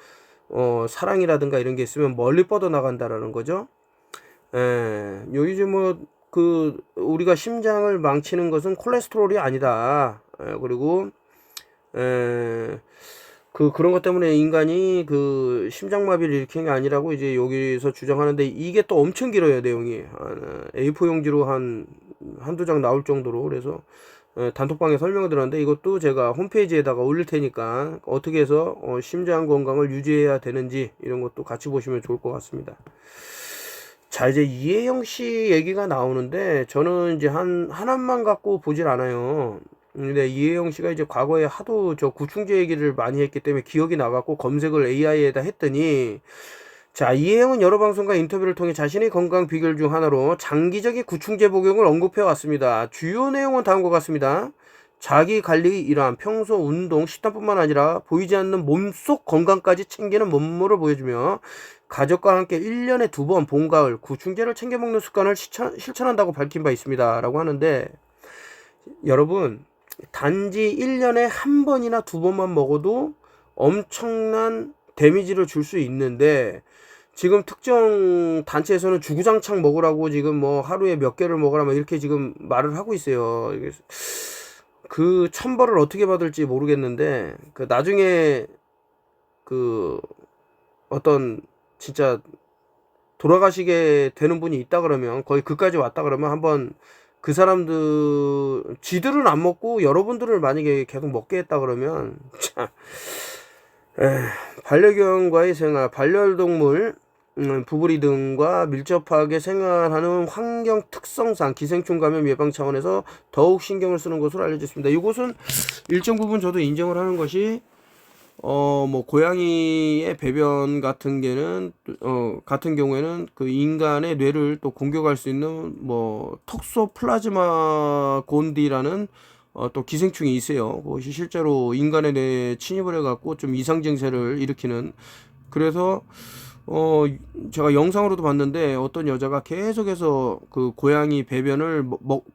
사랑이라든가 이런 게 있으면 멀리 뻗어 나간다라는 거죠. 여기 이제 우리가 심장을 망치는 것은 콜레스테롤이 아니다. 그리고 그런 것 때문에 인간이 심장마비를 일으키는 게 아니라고 이제 여기서 주장하는데, 이게 또 엄청 길어요, 내용이. A4 용지로 한두 장 나올 정도로. 그래서 단톡방에 설명을 드렸는데, 이것도 제가 홈페이지에다가 올릴 테니까 어떻게 해서 심장 건강을 유지해야 되는지 이런 것도 같이 보시면 좋을 것 같습니다. 자, 이제 이혜영 씨 얘기가 나오는데, 저는 이제 하나만 갖고 보질 않아요. 근데 이혜영 씨가 이제 과거에 하도 구충제 얘기를 많이 했기 때문에 기억이 나갖고 검색을 AI에다 했더니, 자, 이혜영은 여러 방송과 인터뷰를 통해 자신의 건강 비결 중 하나로 장기적인 구충제 복용을 언급해 왔습니다. 주요 내용은 다음과 같습니다. 자기 관리 일환, 평소 운동, 식단뿐만 아니라 보이지 않는 몸속 건강까지 챙기는 몸무를 보여주며, 가족과 함께 1년에 2번 봄, 가을 구충제를 챙겨 먹는 습관을 실천한다고 밝힌 바 있습니다. 라고 하는데, 여러분, 단지 1년에 한 번이나 두 번만 먹어도 엄청난 데미지를 줄 수 있는데, 지금 특정 단체에서는 주구장창 먹으라고 지금 뭐 하루에 몇 개를 먹으라 뭐 이렇게 지금 말을 하고 있어요. 그 천벌을 어떻게 받을지 모르겠는데, 그 나중에 그 어떤 진짜 돌아가시게 되는 분이 있다 그러면, 거의 그까지 왔다 그러면 한번 그 사람들, 지들은 안 먹고 여러분들을 만약에 계속 먹게 했다 그러면 참, 반려견과의 생활, 반려동물 부부리 등과 밀접하게 생활하는 환경 특성상 기생충 감염 예방 차원에서 더욱 신경을 쓰는 것으로 알려졌습니다. 이것은 일정 부분 저도 인정을 하는 것이, 뭐 고양이의 배변 같은 같은 경우에는 그 인간의 뇌를 또 공격할 수 있는 뭐 톡소플라즈마 곤디라는 또 기생충이 있어요. 그것이 실제로 인간의 뇌에 침입을 해갖고 좀 이상 증세를 일으키는. 그래서 제가 영상으로도 봤는데 어떤 여자가 계속해서 그 고양이 배변을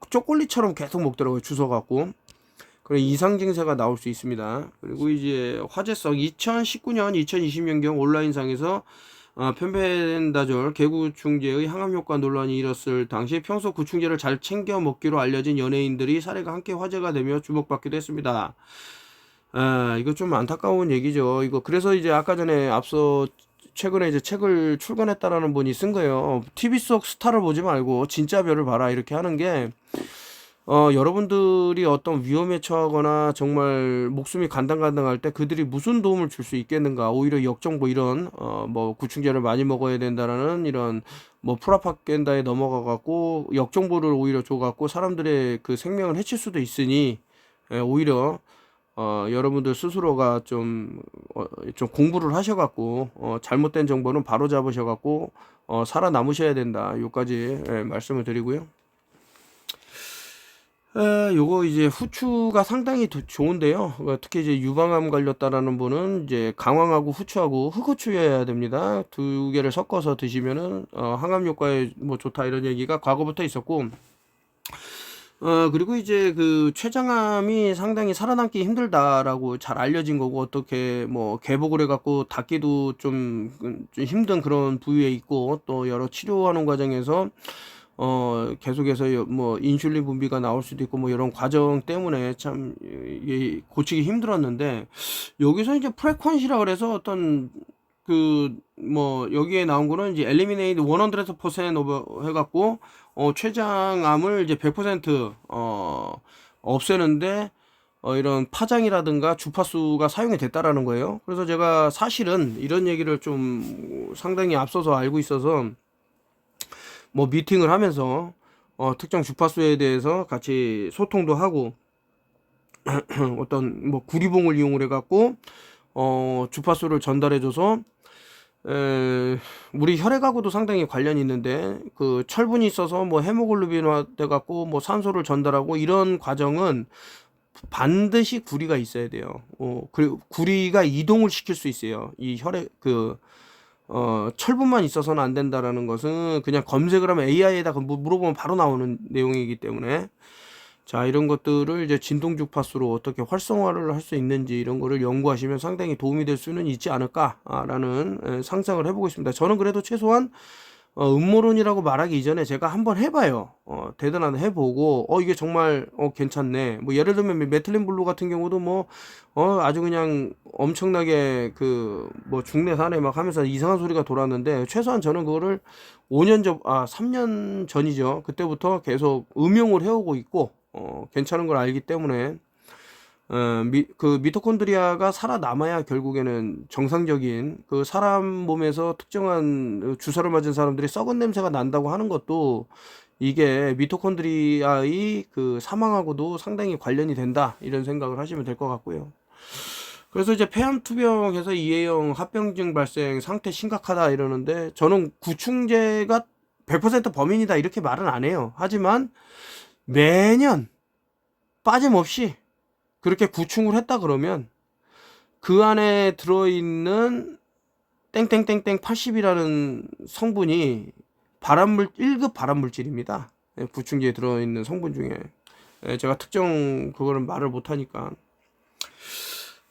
초콜릿처럼 계속 먹더라고요. 주워갖고. 그런 이상 증세가 나올 수 있습니다. 그리고 이제 화제성 2019년 2020년경 온라인상에서 편펜다졸 개구충제의 항암 효과 논란이 일었을 당시 평소 구충제를 잘 챙겨 먹기로 알려진 연예인들이 사례가 함께 화제가 되며 주목받기도 했습니다. 이거 좀 안타까운 얘기죠. 이거 그래서 이제 아까 전에 앞서 최근에 이제 책을 출간했다라는 분이 쓴 거예요. TV 속 스타를 보지 말고 진짜 별을 봐라, 이렇게 하는 게, 여러분들이 어떤 위험에 처하거나 정말 목숨이 간당간당할 때 그들이 무슨 도움을 줄 수 있겠는가. 오히려 역정보, 이런 뭐 구충제를 많이 먹어야 된다라는 이런 뭐 프라파간다에 넘어가 갖고 역정보를 오히려 줘 갖고 사람들의 그 생명을 해칠 수도 있으니, 오히려 여러분들 스스로가 좀 공부를 하셔 갖고 잘못된 정보는 바로 잡으셔 갖고 살아남으셔야 된다. 요까지 말씀을 드리고요. 요거 이제 후추가 상당히 좋은데요. 특히 이제 유방암 걸렸다라는 분은 이제 강황하고 후추하고 흑후추여야 됩니다. 두 개를 섞어서 드시면은 항암 효과에 뭐 좋다, 이런 얘기가 과거부터 있었고, 그리고 이제 그 췌장암이 상당히 살아남기 힘들다라고 잘 알려진 거고, 어떻게 뭐 개복을 해갖고 닫기도 좀 힘든 그런 부위에 있고, 또 여러 치료하는 과정에서 계속해서 뭐 인슐린 분비가 나올 수도 있고 뭐 이런 과정 때문에 참 고치기 힘들었는데, 여기서 이제 프레퀀시라 그래서 어떤 그 뭐 여기에 나온 거는 이제 엘리미네이트 100% 오버 해갖고 췌장암을 이제 100% 없애는데 이런 파장이라든가 주파수가 사용이 됐다라는 거예요. 그래서 제가 사실은 이런 얘기를 좀 상당히 앞서서 알고 있어서 뭐 미팅을 하면서 특정 주파수에 대해서 같이 소통도 하고 어떤 뭐 구리봉을 이용을 해갖고 주파수를 전달해줘서 우리 혈액하고도 상당히 관련이 있는데, 그 철분이 있어서 뭐 헤모글로빈화 돼갖고 뭐 산소를 전달하고 이런 과정은 반드시 구리가 있어야 돼요. 그리고 구리가 이동을 시킬 수 있어요. 이 혈액 철분만 있어서는 안 된다라는 것은 그냥 검색을 하면 AI에다 물어보면 바로 나오는 내용이기 때문에, 자, 이런 것들을 이제 진동 주파수로 어떻게 활성화를 할 수 있는지 이런 거를 연구하시면 상당히 도움이 될 수는 있지 않을까라는 상상을 해보고 있습니다. 저는 그래도 최소한 음모론이라고 말하기 이전에 제가 한번 해봐요. 대단한 해보고 이게 정말 괜찮네. 뭐 예를 들면 메틸린 블루 같은 경우도 뭐 아주 그냥 엄청나게 그 뭐 중내 산에 막 하면서 이상한 소리가 돌았는데, 최소한 저는 그거를 3년 전이죠. 그때부터 계속 음용을 해오고 있고 괜찮은 걸 알기 때문에, 그 미토콘드리아가 살아남아야 결국에는 정상적인, 그 사람 몸에서 특정한 주사를 맞은 사람들이 썩은 냄새가 난다고 하는 것도 이게 미토콘드리아의 그 사망하고도 상당히 관련이 된다, 이런 생각을 하시면 될 것 같고요. 그래서 이제 폐암투병해서 이해형 합병증 발생 상태 심각하다 이러는데, 저는 구충제가 100% 범인이다 이렇게 말은 안 해요. 하지만 매년 빠짐없이 그렇게 구충을 했다 그러면 그 안에 들어있는 땡땡땡땡 80이라는 성분이 1급 발암물질입니다. 구충제에 들어있는 성분 중에. 제가 특정 그거는 말을 못하니까.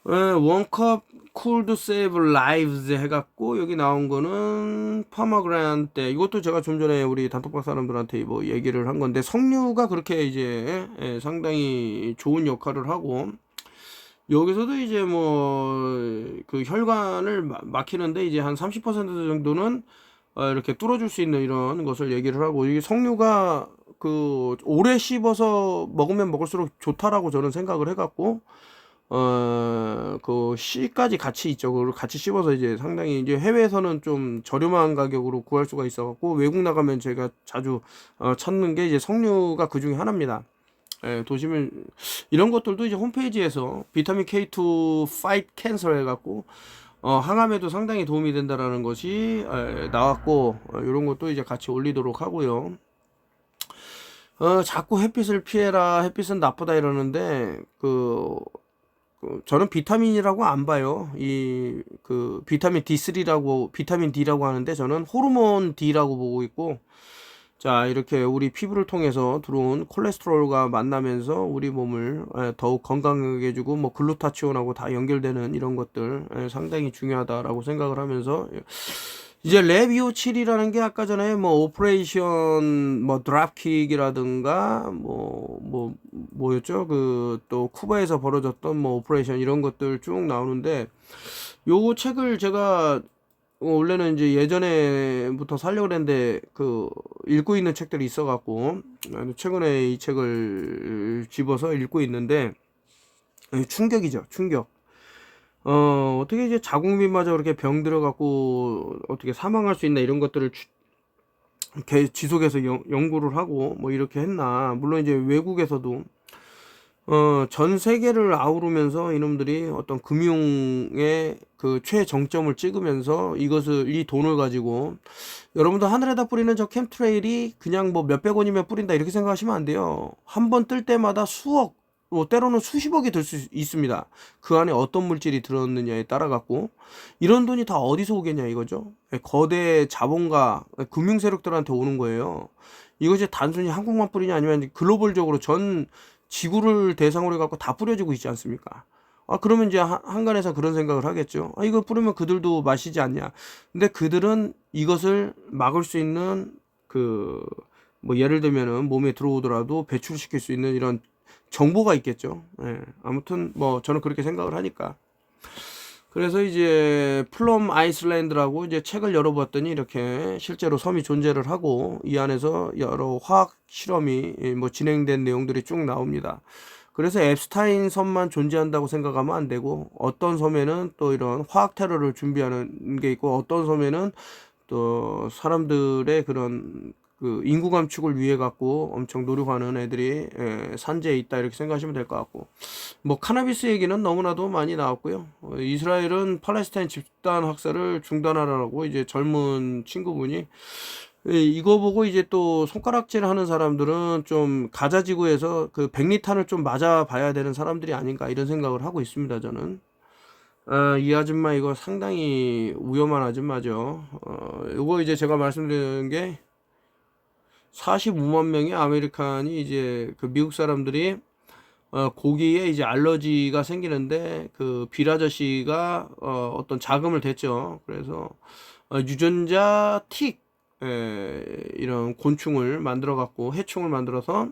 원컵 쿨드 세이브 라이브즈 해갖고 여기 나온 거는 파마그란테, 이것도 제가 좀 전에 우리 단톡방 사람들한테 뭐 얘기를 한 건데, 석류가 그렇게 이제 상당히 좋은 역할을 하고, 여기서도 이제 뭐 그 혈관을 막히는데 이제 한 30% 정도는 이렇게 뚫어줄 수 있는 이런 것을 얘기를 하고, 이게 석류가 그 오래 씹어서 먹으면 먹을수록 좋다라고 저는 생각을 해갖고, 그 씨까지 같이 있죠. 그걸 같이 씹어서 이제 상당히 이제 해외에서는 좀 저렴한 가격으로 구할 수가 있어갖고, 외국 나가면 제가 자주 찾는 게 이제 석류가 그 중에 하나입니다. 도시면 이런 것들도 이제 홈페이지에서 비타민 K2 Fight Cancer 해갖고 항암에도 상당히 도움이 된다라는 것이 나왔고, 이런 것도 이제 같이 올리도록 하고요. 자꾸 햇빛을 피해라, 햇빛은 나쁘다 이러는데 저는 비타민이라고 안 봐요. 그 비타민 D3라고, 비타민 D라고 하는데 저는 호르몬 D라고 보고 있고, 자, 이렇게 우리 피부를 통해서 들어온 콜레스테롤과 만나면서 우리 몸을 더욱 건강하게 해주고, 뭐 글루타치온하고 다 연결되는 이런 것들 상당히 중요하다라고 생각을 하면서, 이제 랩257이라는 게 아까 전에 뭐 오퍼레이션 뭐 드랍킥이라든가 뭐였죠? 그 또 쿠바에서 벌어졌던 뭐 오퍼레이션 이런 것들 쭉 나오는데, 요거 책을 제가 원래는 이제 예전에부터 살려고 그랬는데 그 읽고 있는 책들이 있어갖고 최근에 이 책을 집어서 읽고 있는데, 충격이죠, 충격. 어떻게 이제 자국민마저 그렇게 병 들어갖고 어떻게 사망할 수 있나, 이런 것들을 지속해서 연구를 하고 뭐 이렇게 했나. 물론 이제 외국에서도 전 세계를 아우르면서 이놈들이 어떤 금융의 그 최정점을 찍으면서 이 돈을 가지고, 여러분도 하늘에다 뿌리는 저 캠트레일이 그냥 뭐 몇백 원이면 뿌린다 이렇게 생각하시면 안 돼요. 한 번 뜰 때마다 수억, 때로는 수십억이 들 수 있습니다. 그 안에 어떤 물질이 들었느냐에 따라 갖고, 이런 돈이 다 어디서 오겠냐 이거죠. 거대 자본가, 금융 세력들한테 오는 거예요. 이것이 단순히 한국만 뿌리냐, 아니면 글로벌적으로 전 지구를 대상으로 해갖고 다 뿌려지고 있지 않습니까? 그러면 이제 한간에서 그런 생각을 하겠죠. 이거 뿌리면 그들도 마시지 않냐. 근데 그들은 이것을 막을 수 있는 뭐 예를 들면은 몸에 들어오더라도 배출시킬 수 있는 이런 정보가 있겠죠. 아무튼 뭐 저는 그렇게 생각을 하니까. 그래서 이제 플럼 아이슬란드라고 이제 책을 열어봤더니 이렇게 실제로 섬이 존재를 하고, 이 안에서 여러 화학 실험이 뭐 진행된 내용들이 쭉 나옵니다. 그래서 앱스타인 섬만 존재한다고 생각하면 안 되고, 어떤 섬에는 또 이런 화학 테러를 준비하는 게 있고, 어떤 섬에는 또 사람들의 그런 그 인구 감축을 위해 갖고 엄청 노력하는 애들이 산재에 있다, 이렇게 생각하시면 될 것 같고, 뭐 카나비스 얘기는 너무나도 많이 나왔고요. 이스라엘은 팔레스타인 집단 학살을 중단하라고 이제 젊은 친구분이, 이거 보고 이제 또 손가락질 하는 사람들은 좀 가자 지구에서 그 백리탄을 좀 맞아 봐야 되는 사람들이 아닌가, 이런 생각을 하고 있습니다, 저는. 이 아줌마 이거 상당히 위험한 아줌마죠. 이거 이제 제가 말씀드리는 게 45만 명의 아메리칸이 이제 그 미국 사람들이 고기에 이제 알러지가 생기는데, 그 빌 아저씨가 어떤 자금을 댔죠. 그래서 유전자 틱 이런 곤충을 만들어 갖고, 해충을 만들어서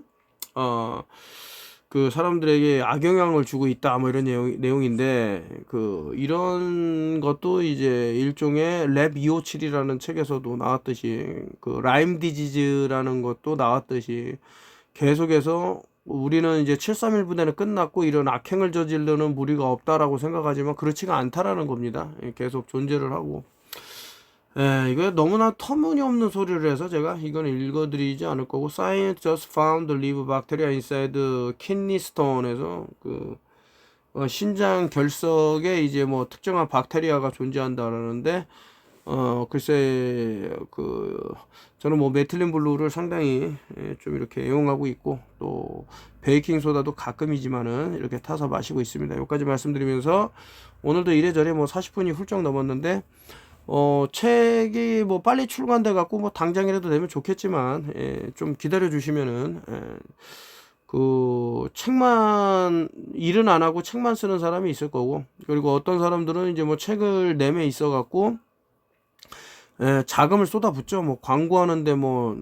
그 사람들에게 악영향을 주고 있다, 뭐 이런 내용인데, 이런 것도 이제 일종의 랩 257이라는 책에서도 나왔듯이, 그 라임 디지즈라는 것도 나왔듯이, 계속해서 우리는 이제 731 부대는 끝났고 이런 악행을 저지르는 무리가 없다라고 생각하지만 그렇지가 않다라는 겁니다. 계속 존재를 하고. 이거 너무나 터무니없는 소리를 해서 제가 이거는 읽어드리지 않을 거고, Science just found the live bacteria inside kidney stone에서 신장 결석에 이제 뭐 특정한 박테리아가 존재한다라는데, 글쎄 저는 뭐 메틸린 블루를 상당히 좀 이렇게 애용하고 있고, 또 베이킹 소다도 가끔이지만은 이렇게 타서 마시고 있습니다. 여기까지 말씀드리면서, 오늘도 이래저래 뭐 40분이 훌쩍 넘었는데, 책이 뭐 빨리 출간돼 갖고 뭐 당장이라도 되면 좋겠지만, 좀 기다려 주시면은 그 책만 일은 안 하고 책만 쓰는 사람이 있을 거고, 그리고 어떤 사람들은 이제 뭐 책을 내매 있어 갖고 자금을 쏟아붓죠. 뭐 광고하는데 뭐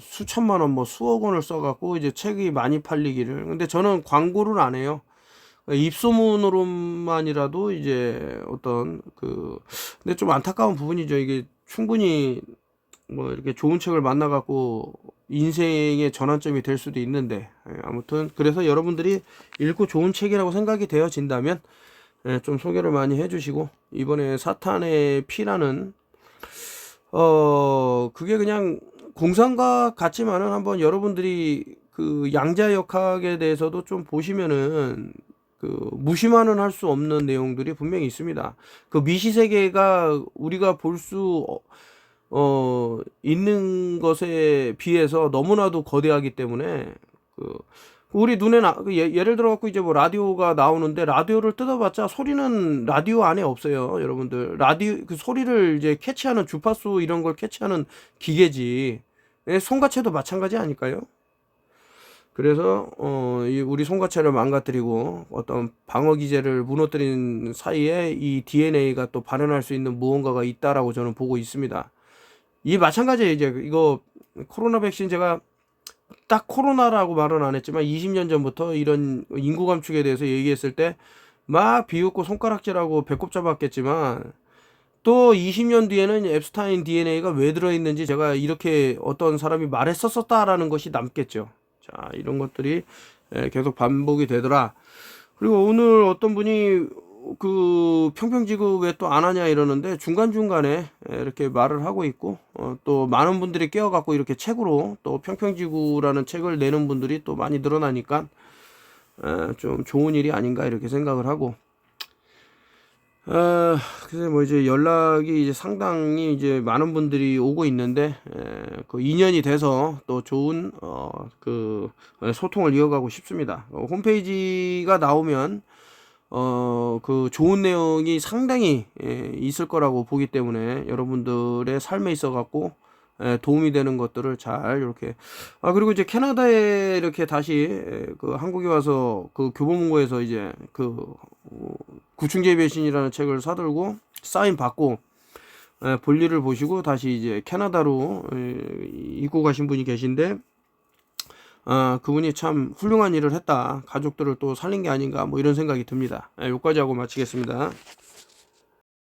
수천만 원, 뭐 수억 원을 써갖고 이제 책이 많이 팔리기를. 근데 저는 광고를 안 해요. 입소문으로만이라도 이제 어떤 근데 좀 안타까운 부분이죠. 이게 충분히 뭐 이렇게 좋은 책을 만나갖고 인생의 전환점이 될 수도 있는데, 아무튼 그래서 여러분들이 읽고 좋은 책이라고 생각이 되어진다면 좀 소개를 많이 해주시고, 이번에 사탄의 피라는 그게 그냥 공상과 같지만은 한번 여러분들이 그 양자역학에 대해서도 좀 보시면은 무시만은 할 수 없는 내용들이 분명히 있습니다. 그 미시세계가 우리가 볼 수 있는 것에 비해서 너무나도 거대하기 때문에 우리 눈에 예를 들어 갖고 이제 뭐 라디오가 나오는데 라디오를 뜯어봤자 소리는 라디오 안에 없어요, 여러분들. 라디오 그 소리를 이제 캐치하는 주파수 이런 걸 캐치하는 기계지. 송가채도 마찬가지 아닐까요? 그래서 우리 송가채를 망가뜨리고 어떤 방어 기제를 무너뜨린 사이에 이 DNA가 또 발현할 수 있는 무언가가 있다라고 저는 보고 있습니다. 이 마찬가지예요. 이제 이거 코로나 백신, 제가 딱 코로나라고 말은 안 했지만 20년 전부터 이런 인구 감축에 대해서 얘기했을 때 막 비웃고 손가락질하고 배꼽 잡았겠지만, 또 20년 뒤에는 앱스타인 DNA가 왜 들어있는지 제가 이렇게 어떤 사람이 말했었다라는 것이 남겠죠. 자, 이런 것들이 계속 반복이 되더라. 그리고 오늘 어떤 분이 그 평평지구 왜 또 안 하냐 이러는데, 중간중간에 이렇게 말을 하고 있고, 또 많은 분들이 깨어갖고 이렇게 책으로 또 평평지구라는 책을 내는 분들이 또 많이 늘어나니까 좀 좋은 일이 아닌가 이렇게 생각을 하고, 그래서 뭐 이제 연락이 이제 상당히 이제 많은 분들이 오고 있는데, 그 인연이 돼서 또 좋은 소통을 이어가고 싶습니다. 홈페이지가 나오면 그 좋은 내용이 상당히 있을 거라고 보기 때문에 여러분들의 삶에 있어 갖고 도움이 되는 것들을 잘 이렇게. 그리고 이제 캐나다에 이렇게 다시 그 한국에 와서 그 교보문고에서 이제 구충제의 배신이라는 책을 사들고 사인 받고 볼일을 보시고 다시 이제 캐나다로 입국하신 분이 계신데, 그분이 참 훌륭한 일을 했다, 가족들을 또 살린 게 아닌가 뭐 이런 생각이 듭니다. 여기까지 하고 마치겠습니다.